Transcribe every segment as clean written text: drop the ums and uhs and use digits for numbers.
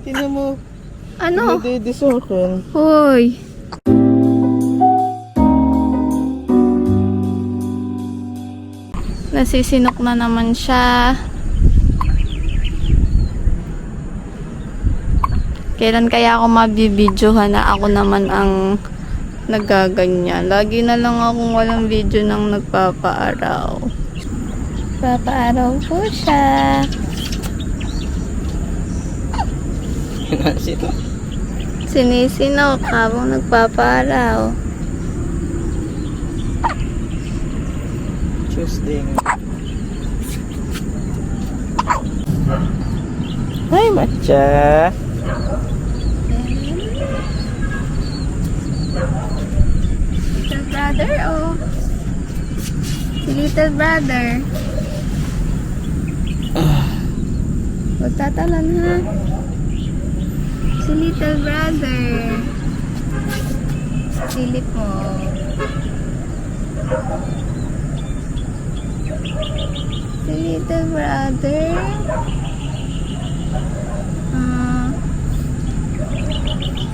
Tingnan mo. Ano? Hindi sa akin. Hoy. Nasisinok na naman siya. Kailan kaya ako mabibidyohan na ako naman ang nagaganyan? Lagi na lang akong walang video ng nagpapaaraw. Papaaraw po siya. Sino? Sinisinok habang nagpapaaraw. Tuesday nga. Hi, Matcha! Little brother, oh. Si little brother. Huwag tatalan, ha? Si little brother. Silip mo. Si little brother.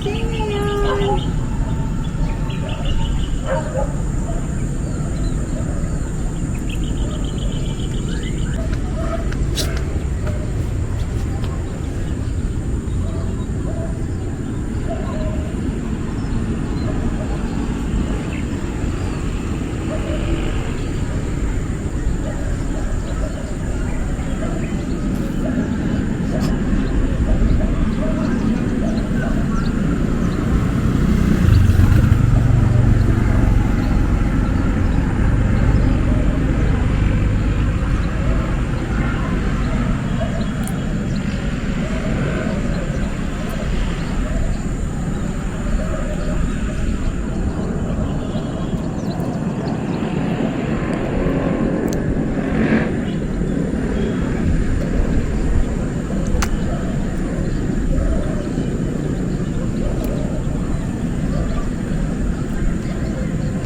Sino yun?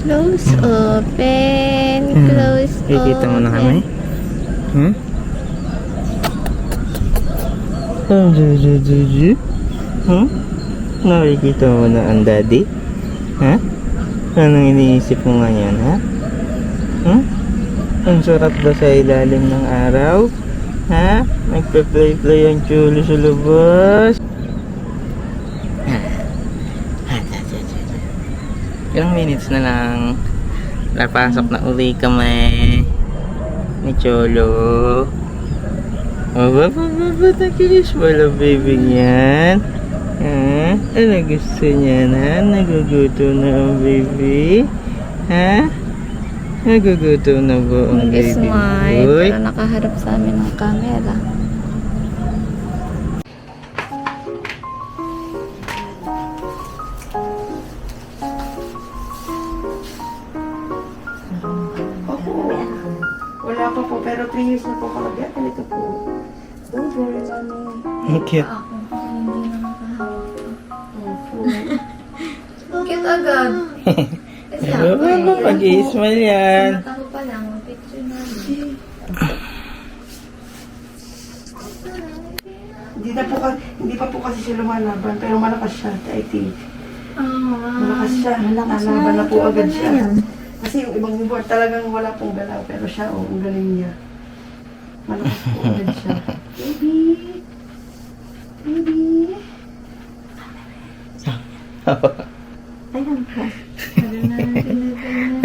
Close open. Close open. Kikita mo na kami? Hmm? Huh? Nakikita mo na ang daddy? Ha? Anong iniisip mo ngayon, ha? Hmm? Ang sarap ba sa ilalim ng araw? Ha? Nagpa-play-play ang chulo sa labas? Ilang minutes na lang napasok na uli kami ni Cholo. Nakilis wala baby niyan. Ha? Ano gusto niya na? Nagugutom na ang baby? Ha? Nagugutom na ba ang baby Mag-smile. boy? Pero nakaharap sa amin ng camera. Wala pa po, pero 3 years na po kalagyan. Ito po. Don't worry, mami. Ang cute. Ako, hindi na makahawak to. Cute agad. Kasi Ano ba? Pag-i-smile yan. Ako pa lang, picture namin. Hindi pa po kasi siya lumalaban, pero malakas siya, I think. Malakas siya. Lalaban na po agad siya. Kasi yung ibang newborn talagang wala pong galaw, pero siya, ang galing niya. Malakas po agad siya. Baby! Baby! Ayan po.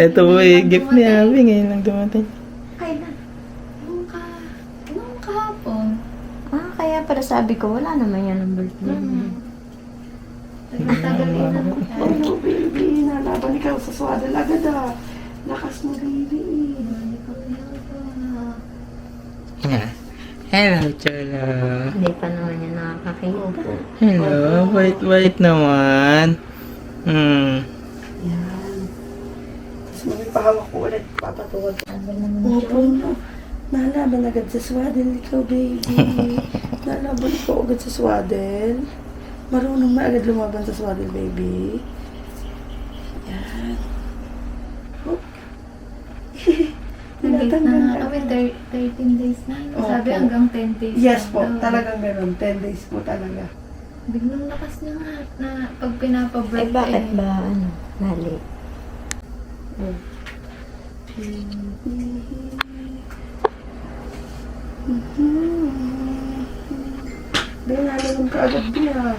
Ito po gift ni Abby ngayon lang dumating. Kailan? Nung kahapon. Kaya para sabi ko, wala naman yan ang birthday. Nagtagal din ako. Ano, baby? Nalaban ikaw sa swaddle agad ah. Lakas mo, baby. Hello, Cholo. Hindi pa naman yan nakakakita. Hello, bait-bait naman. Yan. Tapos magpahawak ko ulit. Papatuwag. Sabi naman Opo, no. Nalaban agad sa swaddle ikaw, baby. Nalaban ikaw agad sa swaddle. Marunong na agad lumaban sa swaddle, baby. Yan. Oh. Nag-gate na Tinatanggal nga kami, 13 days na. Sabi Opo. hanggang 10 days. Yes na po, daw. talagang meron. 10 days po talaga. Biglang lakas niya nga na pag pinapabirthday. Eh, bakit ba, lali? Di, nalaman ka agad niya.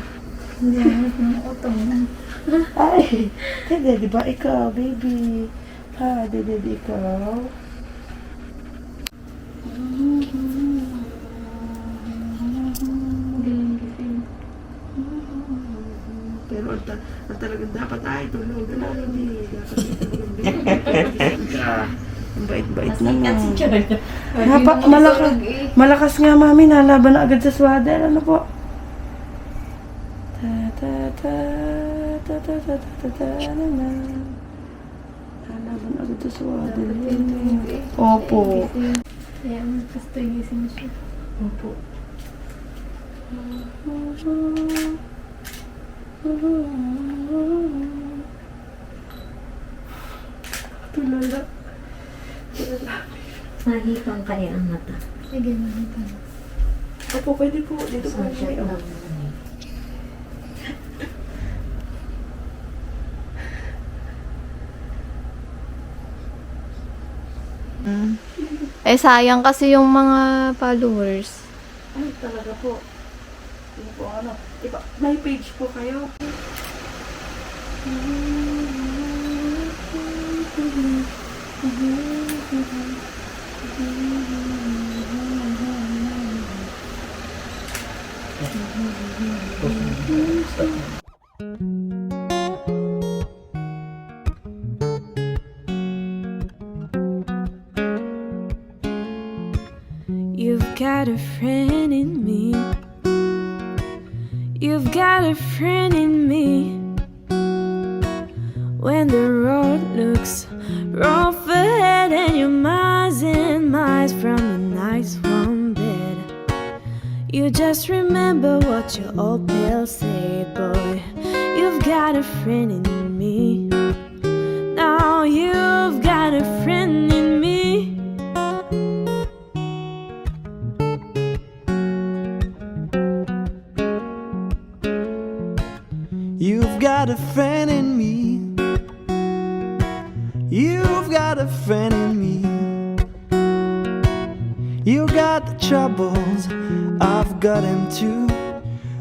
Hindi hanap ng utong. Ay, dede, di ba ikaw, baby? Ha, dede, di ikaw? Pero ang talagang dapat ay tulog na hindi. Dapat talagang ka. Ang bait-bait naman. Dapat malakas nga mami, nalaban na agad sa swader. Ano po? Ta ta ta ta ta ta ta ta na na. Nalaban agad sa swader. Opo. Kaya gusto gising siya. Opo. Tulala. Nahipang kaya ang mata. Sige, nakita na. Opo, pwede po. Dito po siya. Eh, sayang kasi yung mga followers. Ay, talaga po. Hindi po ano. Iba, may page po kayo. You've got a friend in me. You've got a friend in me. When the road looks rough ahead and you're miles and miles from a nice warm bed, you just remember what your old pal said, boy. You've got a friend in me. Now you've got a friend in me. You've got a friend in me. You've got a friend in me. You got the troubles, I've got them too.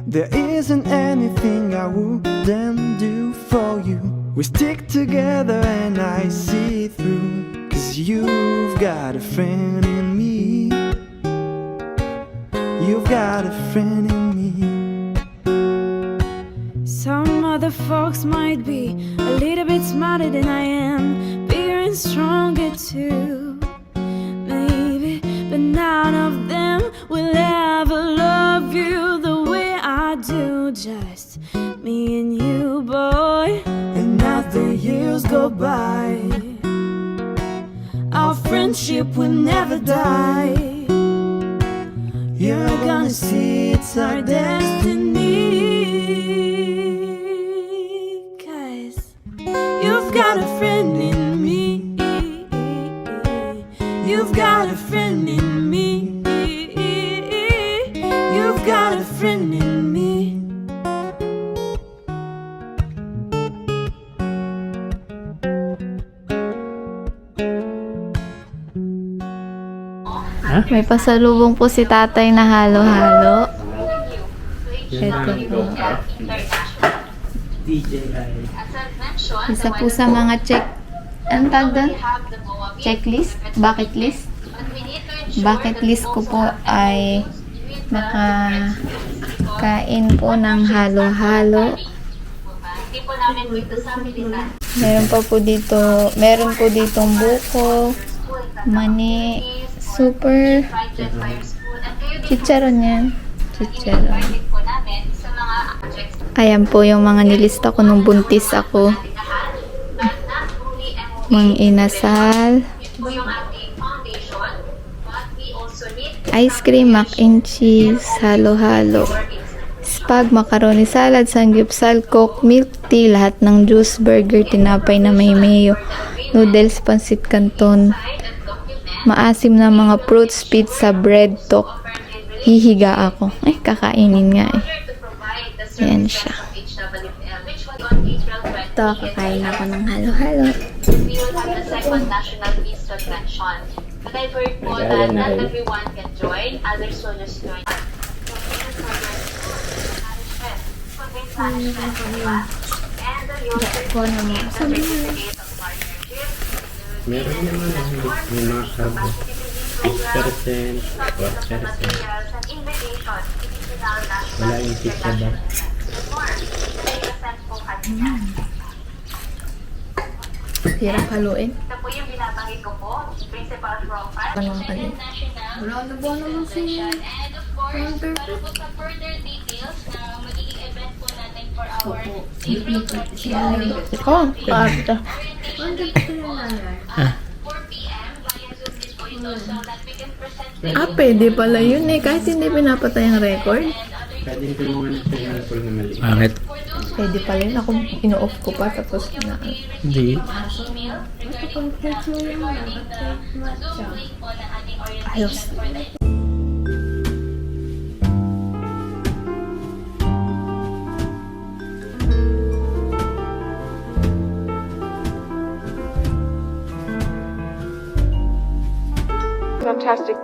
There isn't anything I wouldn't do for you. We stick together and I see it through. 'Cause you've got a friend in me. You've got a friend in me. Some other folks might be a little bit smarter than I am, bigger and stronger too, maybe, but none of them will ever love you the way I do. Just me and you, boy. And as the years go by, Our friendship will never die. you're gonna see it's our destiny. 'Cause you've got a friend in me. You've got a friend in me. You've got a friend in me. May pasalubong po si tatay na halo-halo. Ito po. Isa po sa mga anong tawag doon? Checklist? Bucket list? Bucket list ko po ay makakain po ng halo-halo. Meron po ditong buko, mani, super, chicharon yan. Chicharon. Ayan po yung mga nilista ko nung buntis ako. Mga inasal, ice cream, mac and cheese, halo-halo, spag, macaroni salad, sanggipsal, coke, milk tea, lahat ng juice, burger, tinapay na may mayo, noodles, pansit canton, maasim na mga fruits, pizza, bread, tok. Hihiga ako. Ay, kakainin nga eh. Ayan siya. Ito, kakain ako ng halo-halo. We will have the second National Peace Convention. But I've heard po that not everyone can join. Others will just join. Meron naman may mga carbo. 6%, 12%. Wala yung pizza ba? Hirap haluin. Ito po yung binabanggit ko po, principal profile. Anong kanin? Wala na ba naman siya? And of course, para po sa further details na magiging event po natin for our April 27 Oh, paarta. 4 p.m. via Zoom din po ito so that we can present Ah, pwede pala yun eh. Kahit hindi pinapatay ang record. Pwede yung tulungan ng pineapple na mali. Bakit? Pwede pala yun. Ako ino-off ko pa tapos na. Hindi. Ayos. Fantastic.